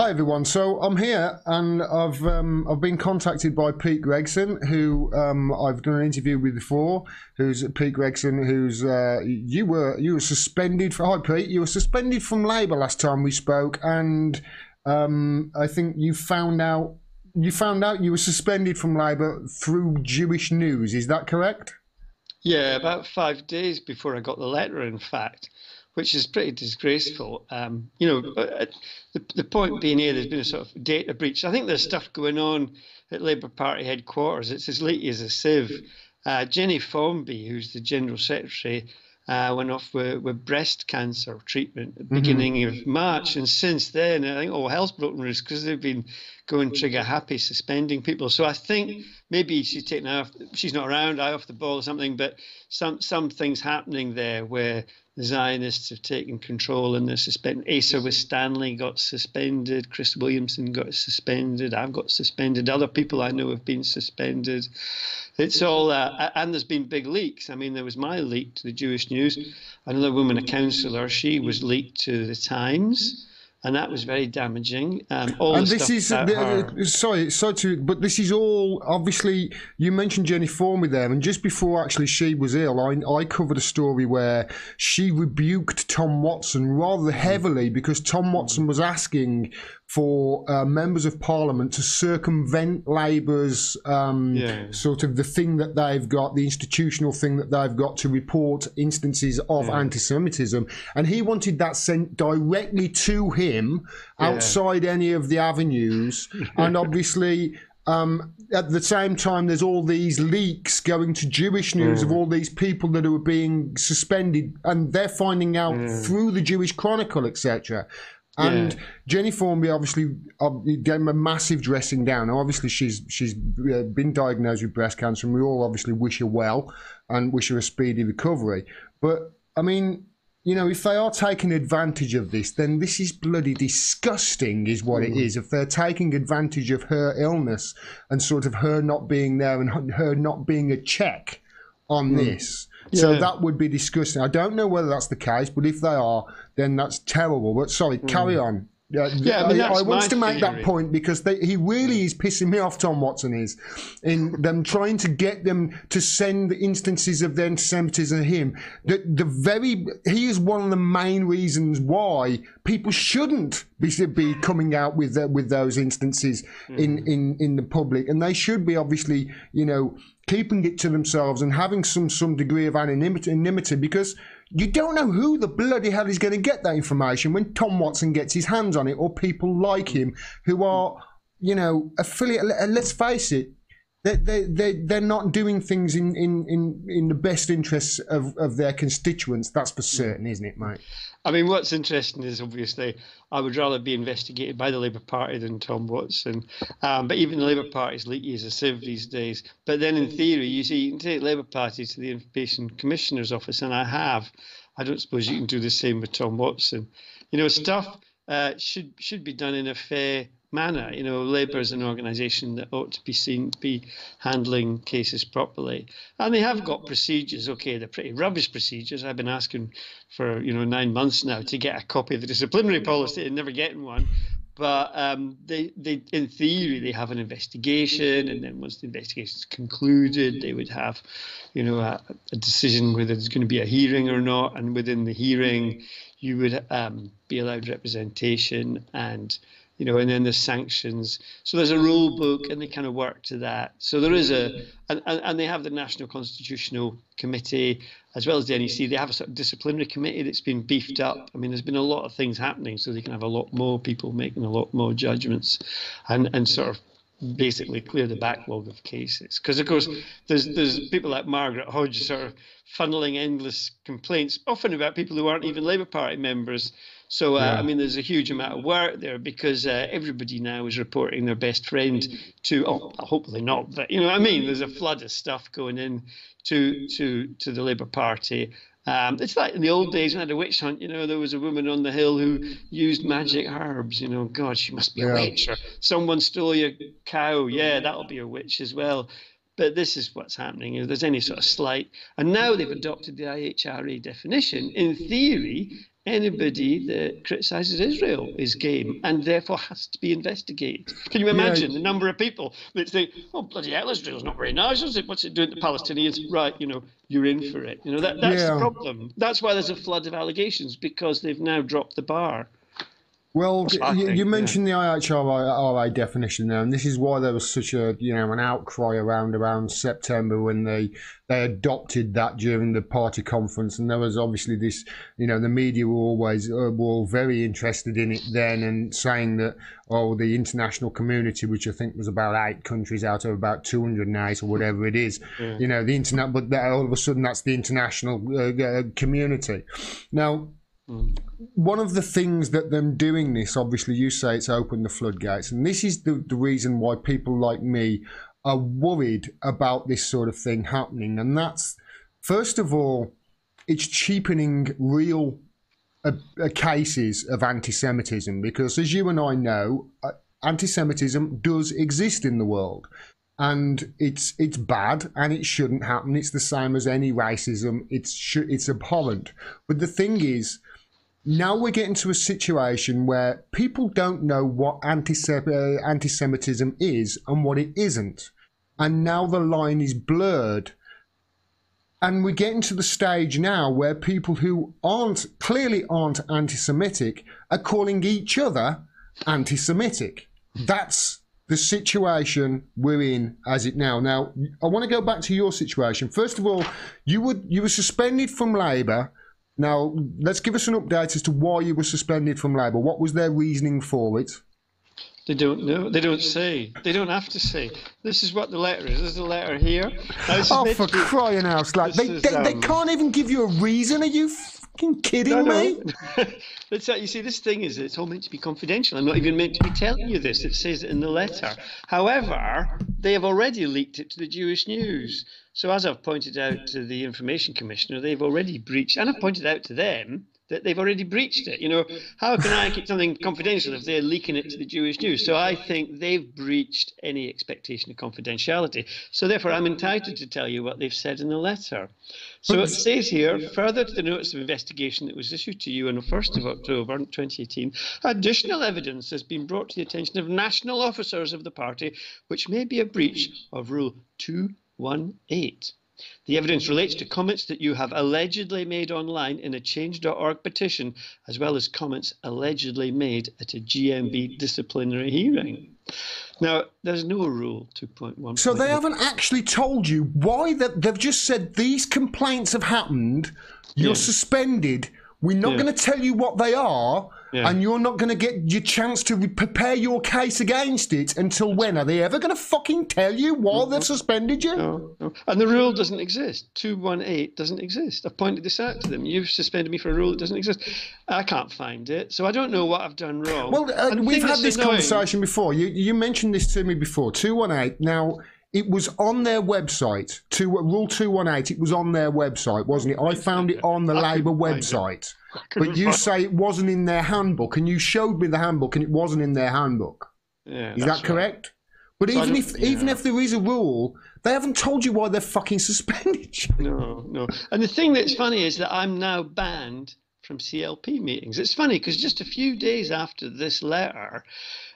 Hi everyone. So I'm here, and I've been contacted by Pete Gregson, who I've done an interview with before. Who's Pete Gregson? Who's you were suspended for? Hi Pete, you were suspended from Labour last time we spoke, and I think you found out you were suspended from Labour through Jewish news. Is that correct? Yeah, about 5 days before I got the letter, in fact, which is pretty disgraceful. The point being here, there's been a sort of data breach. I think there's stuff going on at Labour Party headquarters. It's as leaky as a sieve. Jenny Formby, who's the General Secretary, went off with breast cancer treatment at the beginning of March. And since then, I think all hell's broken loose because they've been going trigger happy, suspending people. So I think maybe she's not around, eye off the ball or something, but some things happening there where the Zionists have taken control and they're suspending. Asa Winstanley got suspended, Chris Williamson got suspended, I've got suspended, other people I know have been suspended. It's all, and there's been big leaks. I mean, there was my leak to the Jewish News. Another woman, a councillor, she was leaked to the Times. And that was very damaging. But this is all, obviously, you mentioned Jenny Formby there, and just before actually she was ill, I covered a story where she rebuked Tom Watson rather heavily because Tom Watson was asking for members of Parliament to circumvent Labour's sort of the thing that they've got, the institutional thing that they've got to report instances of anti-Semitism. And he wanted that sent directly to him outside any of the avenues. And obviously, at the same time, there's all these leaks going to Jewish News of all these people that are being suspended, and they're finding out through the Jewish Chronicle, etc. And Jenny Formby obviously gave him a massive dressing down. Now, obviously, she's been diagnosed with breast cancer, and we all obviously wish her well and wish her a speedy recovery. But, I mean, you know, if they are taking advantage of this, then this is bloody disgusting, is what it is. If they're taking advantage of her illness and sort of her not being there and her not being a check on this. So that would be disgusting. I don't know whether that's the case, but if they are, then that's terrible. But sorry, carry on. I want to make that point because he really is pissing me off, Tom Watson is, in them trying to get them to send instances of the anti-Semitism to him. He is one of the main reasons why people shouldn't be coming out with those instances in the public, and they should be obviously, you know, keeping it to themselves and having some degree of anonymity, because you don't know who the bloody hell is going to get that information when Tom Watson gets his hands on it, or people like him who are, you know, affiliate. Let's face it, they're not doing things in the best interests of their constituents. That's for certain, isn't it, mate? I mean, what's interesting is obviously I would rather be investigated by the Labour Party than Tom Watson. But even the Labour Party is leaky as a sieve these days. But then in theory, you see, you can take Labour Party to the Information Commissioner's office, and I have. I don't suppose you can do the same with Tom Watson. You know, stuff should be done in a fair manner. You know, Labour is an organisation that ought to be seen to be handling cases properly, and they have got procedures. Okay, they're pretty rubbish procedures. I've been asking for 9 months now to get a copy of the disciplinary policy and never getting one. But they in theory they have an investigation, and then once the investigation is concluded, they would have, you know, a decision whether there's going to be a hearing or not, and within the hearing, you would be allowed representation and. You know, and then there's sanctions. So there's a rule book, and they kind of work to that. So there is and they have the National Constitutional Committee as well as the NEC. They have a sort of disciplinary committee that's been beefed up. I mean, there's been a lot of things happening, so they can have a lot more people making a lot more judgments, and sort of basically clear the backlog of cases. Because of course, there's people like Margaret Hodge sort of funneling endless complaints, often about people who aren't even Labour Party members. So, I mean, there's a huge amount of work there because everybody now is reporting their best friend to, hopefully not, but you know what I mean? There's a flood of stuff going in to the Labour Party. It's like in the old days when I had a witch hunt, you know, there was a woman on the hill who used magic herbs, you know, God, she must be a witch. Or someone stole your cow, yeah, that'll be a witch as well. But this is what's happening. If there's any sort of slight, and now they've adopted the IHRA definition. In theory, anybody that criticises Israel is game and therefore has to be investigated. Can you imagine the number of people that say, "Oh, bloody hell, Israel's not very nice, is it? What's it doing to Palestinians?" Right, you're in for it. That's the problem. That's why there's a flood of allegations, because they've now dropped the bar. Well, you mentioned the IHRA definition there, and this is why there was such an outcry around September when they adopted that during the party conference, and there was obviously this, the media were very interested in it then, and saying that the international community, which I think was about 8 countries out of about 208 or whatever it is, the internet, but all of a sudden that's the international community. Now, one of the things that them doing this, obviously you say it's opened the floodgates, and this is the reason why people like me are worried about this sort of thing happening, and that's, first of all, it's cheapening real cases of anti-Semitism, because as you and I know, anti-Semitism does exist in the world. And it's bad, and it shouldn't happen. It's the same as any racism. It's abhorrent. But the thing is, now we're getting to a situation where people don't know what anti-Semitism is and what it isn't. And now the line is blurred. And we're getting to the stage now where people who clearly aren't anti-Semitic are calling each other anti-Semitic. That's the situation we're in as it now. Now, I want to go back to your situation. First of all, you were suspended from Labour. Now, let's give us an update as to why you were suspended from Labour. What was their reasoning for it? They don't know. They don't say. They don't have to say. This is what the letter is. There's a letter here. For crying out loud. They can't even give you a reason. Are you fucking kidding me? You see, this thing is, it's all meant to be confidential. I'm not even meant to be telling you this. It says it in the letter. However, they have already leaked it to the Jewish News. So as I've pointed out to the Information Commissioner, they've already breached, and I've pointed out to them that they've already breached it. How can I keep something confidential if they're leaking it to the Jewish News? So I think they've breached any expectation of confidentiality. So therefore, I'm entitled to tell you what they've said in the letter. So it says here, further to the notice of investigation that was issued to you on the 1st of October 2018, additional evidence has been brought to the attention of national officers of the party, which may be a breach of Rule 218. The evidence relates to comments that you have allegedly made online in a change.org petition, as well as comments allegedly made at a GMB disciplinary hearing. Now, there's no Rule 2.1. So they haven't actually told you why they've just said these complaints have happened, you're suspended, we're not going to tell you what they are, and you're not going to get your chance to prepare your case against it until when? Are they ever going to fucking tell you why they've suspended you? No. And the rule doesn't exist. 218 doesn't exist. I've pointed this out to them. You've suspended me for a rule that doesn't exist. I can't find it, so I don't know what I've done wrong. Well, we've had this conversation before. You mentioned this to me before. 218. Now, it was on their website. Rule 218, it was on their website, wasn't it? I found it on the Labour website. But you say it wasn't in their handbook, and you showed me the handbook, and it wasn't in their handbook. Yeah, is that correct? But so even if there is a rule, they haven't told you why they're fucking suspended you. No. And the thing that's funny is that I'm now banned from CLP meetings. It's funny because just a few days after this letter,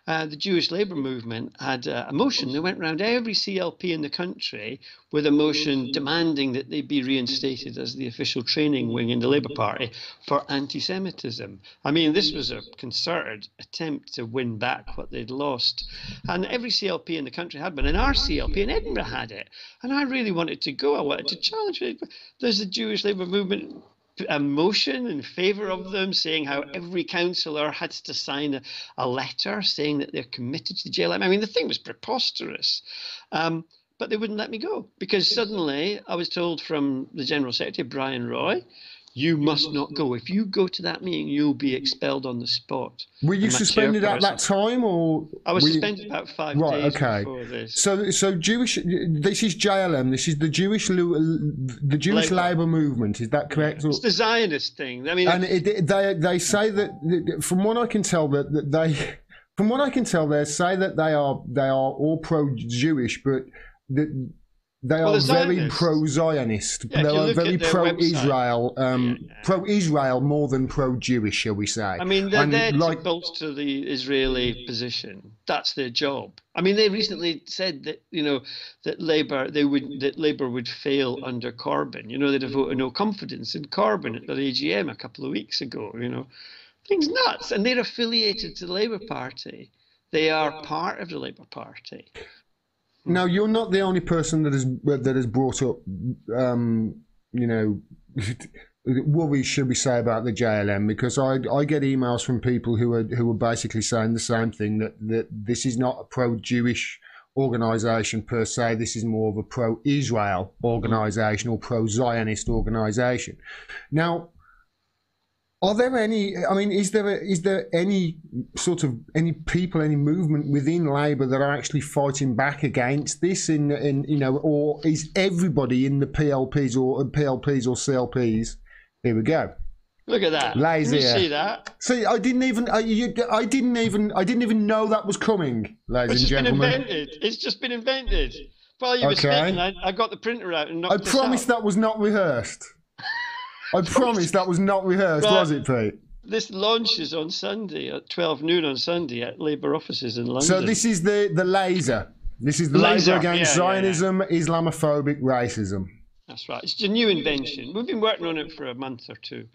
the Jewish Labour Movement had a motion. They went around every CLP in the country with a motion demanding that they be reinstated as the official training wing in the Labour Party for anti-Semitism. I mean, this was a concerted attempt to win back what they'd lost. And every CLP in the country had one. And our CLP in Edinburgh had it. And I really wanted to go. I wanted to challenge it. There's the Jewish Labour Movement a motion in favour of them, saying how every councillor had to sign a letter saying that they're committed to the JLM. I mean, the thing was preposterous. But they wouldn't let me go because suddenly I was told from the General Secretary, Brian Roy, you must not go. If you go to that meeting, you'll be expelled on the spot. Were you suspended at that time, or I was suspended about 5 days before this? So Jewish. This is JLM. This is the Jewish Labour Movement. Is that correct? It's the Zionist thing. I mean, and they say that from what I can tell they say that they are all pro-Jewish, but They Well, are the very Zionists. pro-Zionist. Yeah, if They you are look very at their pro-Israel, website. pro-Israel more than pro-Jewish, shall we say? I mean, they're And there like, to bolster the Israeli position. That's their job. I mean, they recently said that that Labour would fail under Corbyn. They'd have voted no confidence in Corbyn at the AGM a couple of weeks ago. Things nuts, and they're affiliated to the Labour Party. They are part of the Labour Party. now you're not the only person that has brought up, worries, should we say, about the JLM, because I get emails from people who are basically saying the same thing, that this is not a pro-Jewish organisation per se. This is more of a pro-Israel organisation or pro-Zionist organisation. Now, are there any? I mean, is there any sort of any movement within Labour that are actually fighting back against this? Or is everybody in the PLPs or CLPs? Here we go. Look at that. Lazy. Can you see that? See, I didn't even know that was coming, ladies and gentlemen. It's just been invented. While you were speaking, I got the printer out and knocked this promise out. that was not rehearsed. I promise that was not rehearsed, was it, Pete? This launches on Sunday at 12 noon on Sunday at Labour offices in London. So this is the laser. This is the laser against Zionism, Islamophobic racism. That's right. It's a new invention. We've been working on it for a month or two.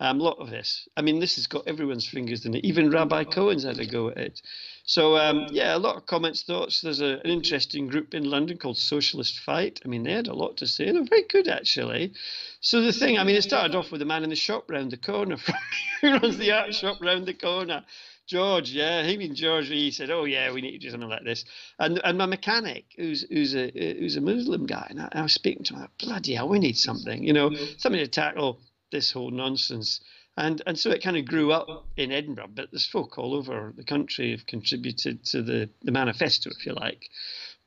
A lot of this. I mean, this has got everyone's fingers in it. Even Rabbi Cohen's had a go at it. So, a lot of comments, thoughts. There's an interesting group in London called Socialist Fight. I mean, they had a lot to say. They're very good, actually. So the thing, I mean, it started off with the man in the shop round the corner from who runs the art shop round the corner. George, he said, "Oh yeah, we need to do something like this." And my mechanic, who's a Muslim guy, and I was speaking to him, like, bloody hell, we need something, something to tackle this whole nonsense. And so it kind of grew up in Edinburgh, but there's folk all over the country have contributed to the manifesto, if you like.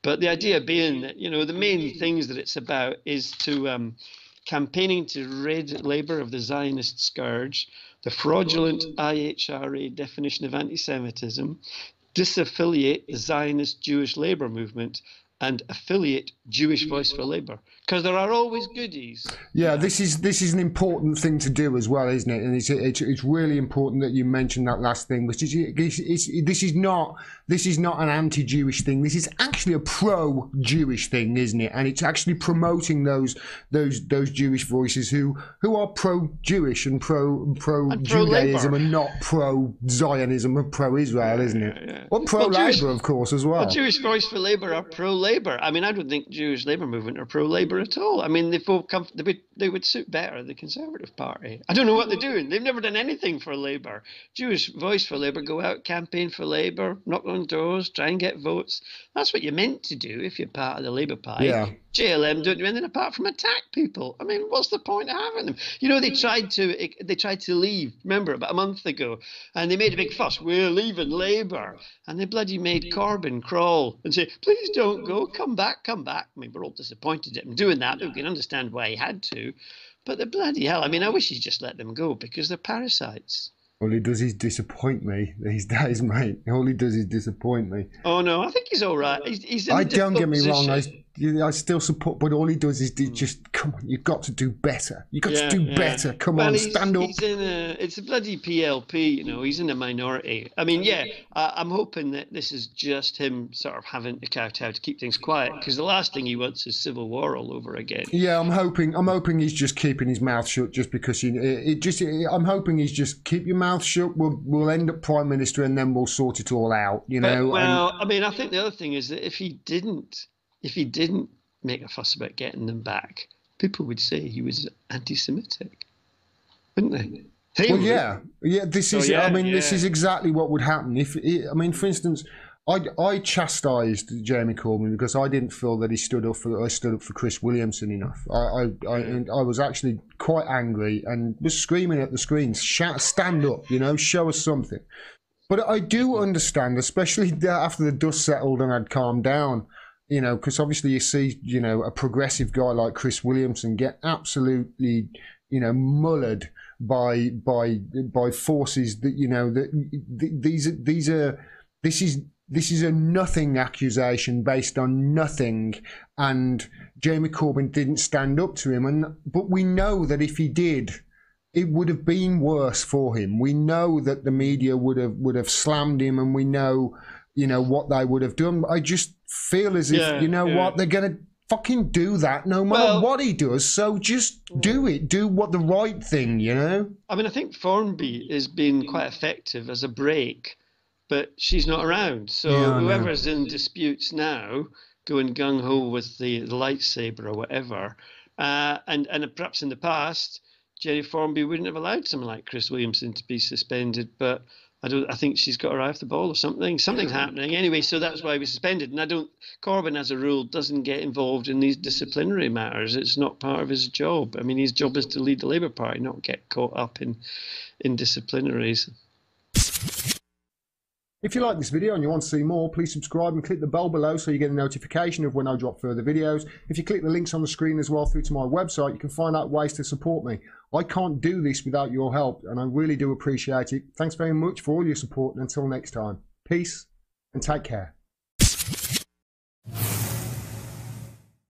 But the idea being that, the main things that it's about is to campaigning to rid Labour of the Zionist scourge, the fraudulent IHRA definition of anti-Semitism, disaffiliate the Zionist Jewish Labour movement, and affiliate Jewish Voice for Labour, because there are always goodies. Yeah, this is an important thing to do as well, isn't it? And it's really important that you mention that last thing, which is this is not an anti-Jewish thing. This is actually a pro-Jewish thing, isn't it? And it's actually promoting those Jewish voices who are pro-Jewish and pro-Judaism and not pro-Zionism and pro-Israel, isn't it? Yeah. Or pro-Labour, of course, as well. Jewish Voice for Labour are pro-Labour. I mean, I don't think Jewish Labour movement are pro-Labour at all. I mean, they would suit better the Conservative Party. I don't know what they're doing. They've never done anything for Labour. Jewish Voice for Labour go out, campaign for Labour, knock on doors, try and get votes. That's what you're meant to do if you're part of the Labour Party. Yeah. JLM don't do anything apart from attack people. I mean, what's the point of having them? They tried to leave, remember, about a month ago, and they made a big fuss. We're leaving Labour. And they bloody made Corbyn crawl and say, please don't go, come back. I mean, we're all disappointed at him doing that. We can understand why he had to. But the bloody hell, I mean, I wish he'd just let them go because they're parasites. All he does is disappoint me these days, mate. All he does is disappoint me. Oh, no, I think he's all right. He's in don't get me position. wrong. I still support, but all he does is just, come on, you've got to do better. You've got to do better. Come on, stand up. It's a bloody PLP, he's in a minority. I mean, I'm hoping that this is just him sort of having to kowtow to keep things quiet, because the last thing he wants is civil war all over again. Yeah, I'm hoping he's just keeping his mouth shut just because I'm hoping he's just keep your mouth shut. We'll end up Prime Minister and then we'll sort it all out, I mean, I think the other thing is that if he didn't make a fuss about getting them back, people would say he was anti-Semitic, wouldn't they? This is exactly what would happen. For instance, I chastised Jeremy Corbyn because I didn't feel that he stood up for Chris Williamson enough. I was actually quite angry and was screaming at the screens, stand up, show us something. But I do understand, especially after the dust settled and I'd calmed down, because obviously you see, a progressive guy like Chris Williamson get absolutely, mullered by forces that, this is a nothing accusation based on nothing, and Jeremy Corbyn didn't stand up to him. But we know that if he did, it would have been worse for him. We know that the media would have slammed him, and we know, what they would have done. I just feel as if, what, they're going to fucking do that no matter what he does. So just do it. Do what the right thing, I mean, I think Formby has been quite effective as a break, but she's not around. So whoever's in disputes now, going gung-ho with the lightsaber or whatever, and perhaps in the past, Jerry Formby wouldn't have allowed someone like Chris Williamson to be suspended, but I think she's got her eye off the ball or something. Something's happening anyway, so that's why he was suspended. And Corbyn, as a rule, doesn't get involved in these disciplinary matters. It's not part of his job. I mean, his job is to lead the Labour Party, not get caught up in disciplinaries. If you like this video and you want to see more, please subscribe and click the bell below so you get a notification of when I drop further videos. If you click the links on the screen as well through to my website, you can find out ways to support me. I can't do this without your help, and I really do appreciate it. Thanks very much for all your support, and until next time, peace and take care.